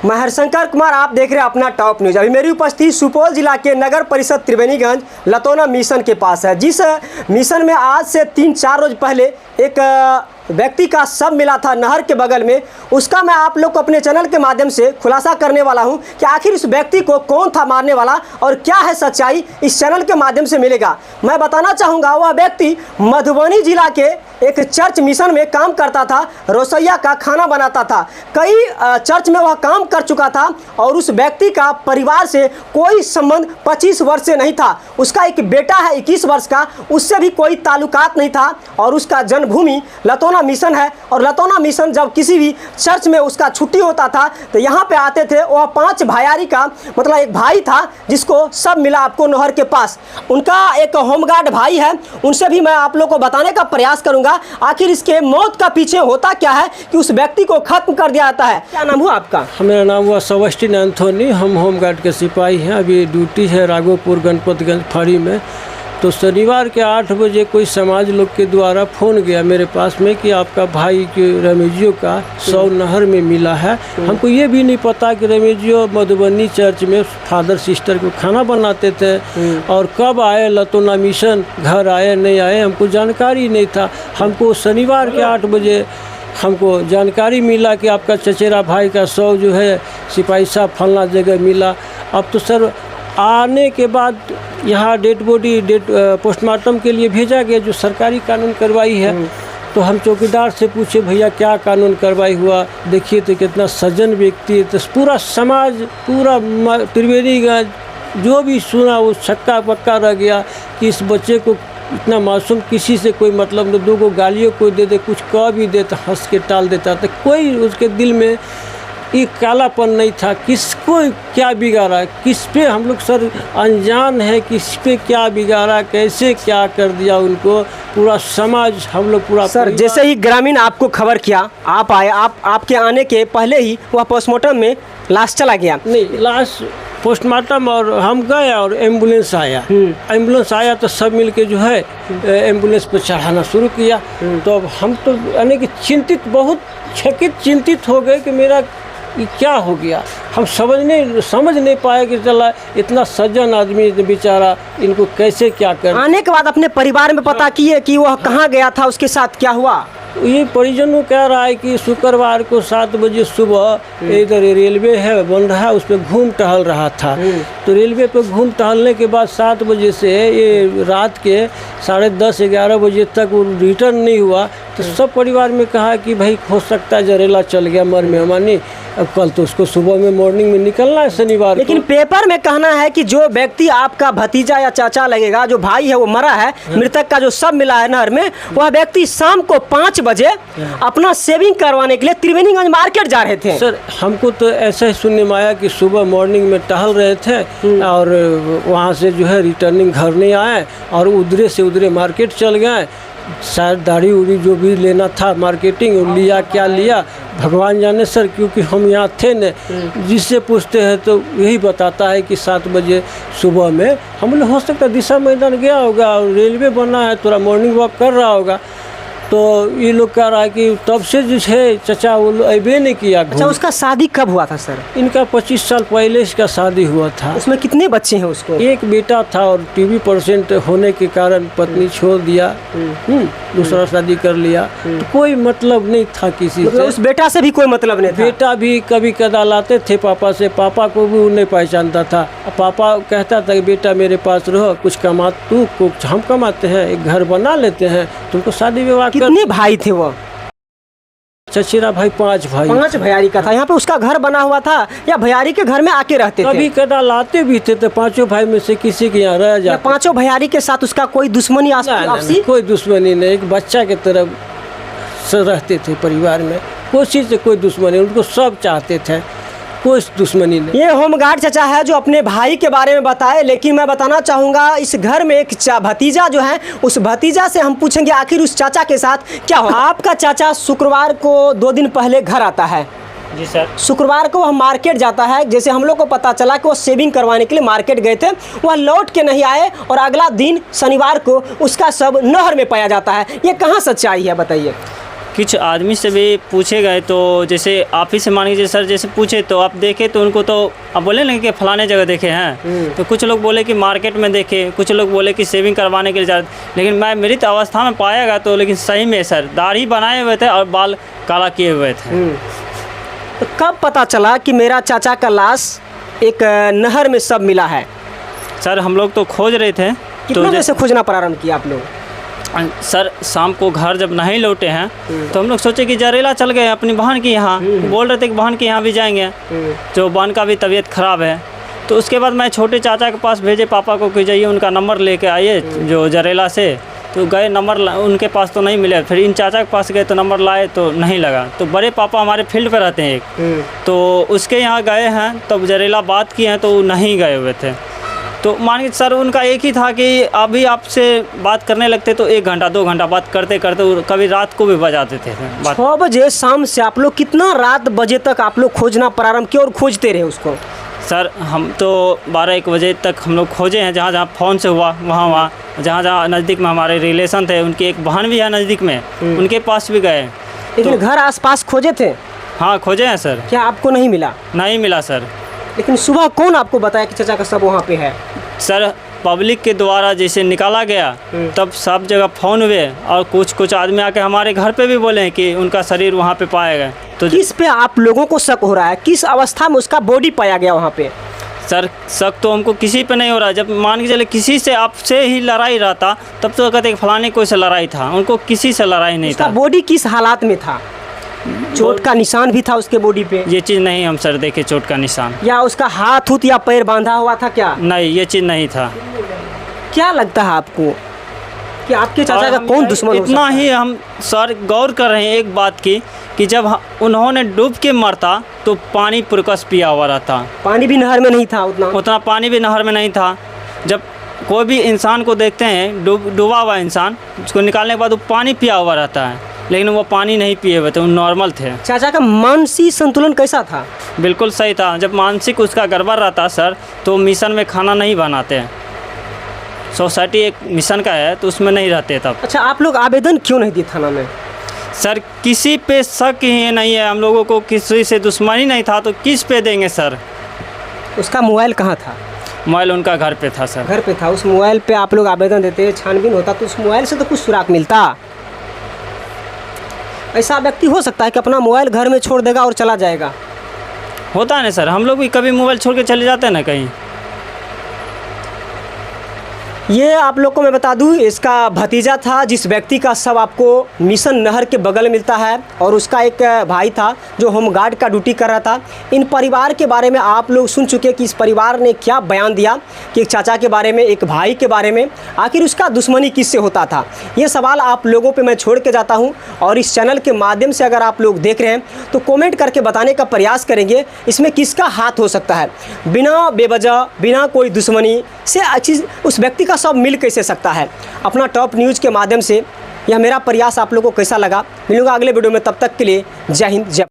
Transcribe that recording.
मैं हरशंकर कुमार, आप देख रहे हैं अपना टॉप न्यूज। अभी मेरी उपस्थिति सुपौल जिला के नगर परिषद त्रिवेणीगंज लतौना मिशन के पास है। जिस मिशन में आज से 3-4 रोज पहले एक व्यक्ति का शव मिला था नहर के बगल में, उसका मैं आप लोग को अपने चैनल के माध्यम से खुलासा करने वाला हूं कि आखिर इस व्यक्ति को कौन था मारने वाला और क्या है सच्चाई, इस चैनल के माध्यम से मिलेगा। मैं बताना चाहूँगा वह व्यक्ति मधुबनी जिला के एक चर्च मिशन में काम करता था, रसोइया का खाना बनाता था। कई चर्च में वह काम कर चुका था और उस व्यक्ति का परिवार से कोई संबंध 25 वर्ष से नहीं था। उसका एक बेटा है 21 वर्ष का, उससे भी कोई ताल्लुकात नहीं था और उसका जन्मभूमि लतौना मिशन है। और लतौना मिशन जब किसी भी चर्च में उसका छुट्टी होता था तो यहाँ पे आते थे। वह 5 भाइयारी का मतलब एक भाई था जिसको सब मिला आपको नहर के पास। उनका एक होमगार्ड भाई है, उनसे भी मैं आप लोग को बताने का प्रयास करूंगा आखिर इसके मौत का पीछे होता क्या है कि उस व्यक्ति को खत्म कर दिया जाता है। क्या नाम हुआ आपका? मेरा नाम हुआ सेबेस्टियन एंथोनी। हम होमगार्ड के सिपाही हैं। अभी ड्यूटी है राघोपुर गणपतगंज फाड़ी में। तो शनिवार के 8 बजे कोई समाज लोग के द्वारा फ़ोन गया मेरे पास में कि आपका भाई के रमेजियो का शव नहर में मिला है। हमको ये भी नहीं पता कि रमेजियो मधुबनी चर्च में फादर सिस्टर को खाना बनाते थे और कब आए लतौना मिशन, घर आए नहीं आए हमको जानकारी नहीं था। हमको शनिवार के 8 बजे हमको जानकारी मिला कि आपका चचेरा भाई का शव जो है सिपाही साहब फलना जगह मिला। अब तो सर आने के बाद यहाँ डेड बॉडी पोस्टमार्टम के लिए भेजा गया, जो सरकारी कानून कार्रवाई है। तो हम चौकीदार से पूछे भैया क्या कानून कार्रवाई हुआ, देखिए तो कितना सज्जन व्यक्ति है। तो पूरा समाज, पूरा त्रिवेणीगंज जो भी सुना वो छक्का पक्का रह गया कि इस बच्चे को इतना मासूम, किसी से कोई मतलब नहीं, 2 गालियों कोई दे दे, कुछ कह भी दे तो हंस के टाल देता था। कोई उसके दिल में एक कालापन नहीं था। किसको क्या बिगाड़ा, किस पे हम लोग सर अनजान है, किस पे क्या बिगाड़ा, कैसे क्या कर दिया उनको, पूरा समाज हम लोग पूरा। सर जैसे ही ग्रामीण आपको खबर किया, आप आए, आपके आने के पहले ही वह पोस्टमार्टम में लाश चला गया? नहीं, लाश पोस्टमार्टम और हम गए और एम्बुलेंस आया। एम्बुलेंस आया तो सब मिलके जो है एम्बुलेंस पर चढ़ाना शुरू किया। तो अब हम तो यानी कि चिंतित, बहुत चिंतित हो गए कि मेरा ये क्या हो गया। हम समझ नहीं पाए कि चला इतना सज्जन आदमी बेचारा, इनको कैसे क्या कर। आने के बाद अपने परिवार में पता किए कि वह कहाँ गया था, उसके साथ क्या हुआ? ये परिजनों कह रहा है कि शुक्रवार को 7 बजे सुबह इधर रेलवे है बन रहा है, उस पर घूम टहल रहा था। तो रेलवे पे घूम टहलने के बाद 7 बजे से ये रात के 10:30-11 बजे तक वो रिटर्न नहीं हुआ। तो सब परिवार में कहा कि भाई हो सकता है जरेला चल गया, मर मेहमानी। अब कल तो उसको सुबह में मॉर्निंग में निकलना है शनिवार। लेकिन पेपर में कहना है कि जो व्यक्ति आपका भतीजा या चाचा लगेगा, जो भाई है वो मरा है, मृतक का जो शव मिला है नहर में, वह व्यक्ति शाम को 5 बजे अपना सेविंग करवाने के लिए त्रिवेणीगंज मार्केट जा रहे थे। सर हमको तो ऐसा ही सुनने में आया कि सुबह मॉर्निंग में टहल रहे थे और वहाँ से जो है रिटर्निंग घर नहीं आए और उधरे से उधरे मार्केट चल गए। शायद दाढ़ी उड़ी जो भी लेना था मार्केटिंग लिया, क्या लिया भगवान जाने सर, क्योंकि हम यहाँ थे न। जिससे पूछते हैं तो यही बताता है कि 7 बजे सुबह में हम लोग हो सकता दिशा मैदान गया होगा और रेलवे बना है, थोड़ा मॉर्निंग वॉक कर रहा होगा। तो ये लोग कह रहा है कि तब से जो है चचा वो अबे नहीं किया। अच्छा, उसका शादी कब हुआ था सर? इनका 25 साल पहले इसका शादी हुआ था। उसमें कितने बच्चे हैं उसको? एक बेटा था और टीबी पेशेंट होने के कारण पत्नी छोड़ दिया, दूसरा शादी कर लिया। तो कोई मतलब नहीं था किसी मतलब से। उस बेटा से भी कोई मतलब नहीं था? बेटा भी कभी कदा लाते थे पापा से, पापा को भी वो नहीं पहचानता था। पापा कहता था कि बेटा मेरे पास रहो, कुछ कमा, तू कुछ हम कमाते हैं, एक घर बना लेते हैं, तुमको शादी विवाह। कितने भाई थे वो? चचेरा भाई 5 भाई। 5 भैयारी का था। यहाँ पे उसका घर बना हुआ था या भैयारी के घर में आके रहते थे? कभी कदा लाते भी थे तो 5 भाई में से किसी के यहाँ रह जाते। 5 भैयारी के साथ उसका कोई दुश्मनी आपसी? कोई दुश्मनी नहीं, एक बच्चा के तरफ से रहते थे परिवार में। कोई से कोई दुश्मनी, उनको सब चाहते थे, कोई दुश्मनी नहीं। ये होमगार्ड चाचा है जो अपने भाई के बारे में बताए, लेकिन मैं बताना चाहूँगा इस घर में एक भतीजा जो है, उस भतीजा से हम पूछेंगे आखिर उस चाचा के साथ क्या हुआ। आपका चाचा शुक्रवार को 2 दिन पहले घर आता है? जी सर। शुक्रवार को वह मार्केट जाता है। जैसे हम लोग को पता चला कि वो सेविंग करवाने के लिए मार्केट गए थे, वह लौट के नहीं आए और अगला दिन शनिवार को उसका शव नहर में पाया जाता है। ये कहाँ सच्चाई है बताइए? कुछ आदमी से भी पूछे गए तो जैसे आप ही से मान लीजिए सर, जैसे पूछे तो आप देखे तो उनको तो आप बोले ना कि फलाने जगह देखे हैं, तो कुछ लोग बोले कि मार्केट में देखे, कुछ लोग बोले कि शेविंग करवाने के लिए जा, लेकिन मैं मेरी तो अवस्था में पाया गया तो लेकिन सही में सर दाढ़ी बनाए हुए थे और बाल काला किए हुए थे। तो कब पता चला कि मेरा चाचा का लाश एक नहर में सब मिला है? सर हम लोग तो खोज रहे थे कितना बजे से खोजना प्रारंभ किया आप लोग? सर शाम को घर जब नहीं लौटे हैं तो हम लोग सोचे कि जरेला चल गए अपनी बहन के यहाँ, बोल रहे थे कि बहन के यहाँ भी जाएंगे, जो बहन का भी तबीयत ख़राब है। तो उसके बाद मैं छोटे चाचा के पास भेजे पापा को कि जाइए उनका नंबर लेके आइए जो जरेला से, तो गए नंबर उनके पास तो नहीं मिले, फिर इन चाचा के पास गए तो नंबर लाए तो नहीं लगा। तो बड़े पापा हमारे फील्ड पर रहते हैं एक, तो उसके यहाँ गए हैं तब जरेला बात किए हैं तो वो नहीं गए हुए थे। तो मान के सर उनका एक ही था कि अभी आपसे बात करने लगते तो 1 घंटा 2 घंटा बात करते करते कभी रात को भी बजा देते थे। 6 बजे शाम से आप लोग कितना रात बजे तक आप लोग खोजना प्रारंभ किया और खोजते रहे उसको? सर हम तो 12-1 बजे तक हम लोग खोजे हैं, जहाँ जहाँ फ़ोन से हुआ वहाँ जहाँ जहाँ नज़दीक में हमारे रिलेशन थे, उनकी एक बहन भी है नज़दीक में, उनके पास भी गए। लेकिन घर आसपास खोजे थे? हाँ खोजे हैं सर। क्या आपको नहीं मिला? नहीं मिला सर। लेकिन सुबह कौन आपको बताया कि चाचा का सब वहाँ पे है? सर पब्लिक के द्वारा जैसे निकाला गया तब सब जगह फ़ोन हुए और कुछ आदमी आके हमारे घर पे भी बोले कि उनका शरीर वहाँ पे पाया गया। तो किस पे आप लोगों को शक हो रहा है? किस अवस्था में उसका बॉडी पाया गया वहाँ पे? सर शक तो हमको किसी पे नहीं हो रहा। जब मान के चले किसी से आपसे ही लड़ाई रहता तब तो कहते फलाने कोई से लड़ाई था, उनको किसी से लड़ाई नहीं था। बॉडी किस हालात में था? चोट का निशान भी था उसके बॉडी पे? ये चीज़ नहीं हम सर देखे चोट का निशान। या उसका हाथ हुत या पैर बांधा हुआ था क्या? नहीं ये चीज़ नहीं था। क्या लगता है आपको कि आपके चाचा का कौन दुश्मन? इतना ही हम सर गौर कर रहे हैं एक बात की कि जब उन्होंने डूब के मरता तो पानी पुरकस पिया हुआ रहता। पानी भी नहर में नहीं था उतना पानी भी नहर में नहीं था। जब कोई भी इंसान को देखते हैं डूबा हुआ इंसान, उसको निकालने के बाद वो पानी पिया हुआ रहता है, लेकिन वो पानी नहीं पिए हुए थे, वो नॉर्मल थे। चाचा का मानसिक संतुलन कैसा था? बिल्कुल सही था। जब मानसिक उसका गड़बड़ रहता सर तो मिशन में खाना नहीं बनाते हैं, सोसाइटी एक मिशन का है तो उसमें नहीं रहते तब। अच्छा आप लोग आवेदन क्यों नहीं दिए थाना में? सर किसी पे शक ही नहीं है, हम लोगों को किसी से दुश्मनी नहीं था तो किस पे देंगे सर। उसका मोबाइल कहाँ था? मोबाइल उनका घर पे था सर। घर पे था। उस मोबाइल पे आप लोग आवेदन देते, छानबीन होता तो उस मोबाइल से तो कुछ सुराग मिलता। ऐसा व्यक्ति हो सकता है कि अपना मोबाइल घर में छोड़ देगा और चला जाएगा? होता है ना सर, हम लोग भी कभी मोबाइल छोड़ के चले जाते हैं ना कहीं। ये आप लोग को मैं बता दूं, इसका भतीजा था जिस व्यक्ति का शव आपको मिशन नहर के बगल मिलता है, और उसका एक भाई था जो होमगार्ड का ड्यूटी कर रहा था। इन परिवार के बारे में आप लोग सुन चुके कि इस परिवार ने क्या बयान दिया कि एक चाचा के बारे में, एक भाई के बारे में, आखिर उसका दुश्मनी किससे होता था। ये सवाल आप लोगों पे मैं छोड़ के जाता हूँ, और इस चैनल के माध्यम से अगर आप लोग देख रहे हैं तो कॉमेंट करके बताने का प्रयास करेंगे इसमें किसका हाथ हो सकता है। बिना बेवजह, बिना कोई दुश्मनी से अच्छी उस व्यक्ति सब मिल कैसे सकता है। अपना टॉप न्यूज़ के माध्यम से यह मेरा प्रयास आप लोगों को कैसा लगा, मिलूंगा अगले वीडियो में। तब तक के लिए जय हिंद जय।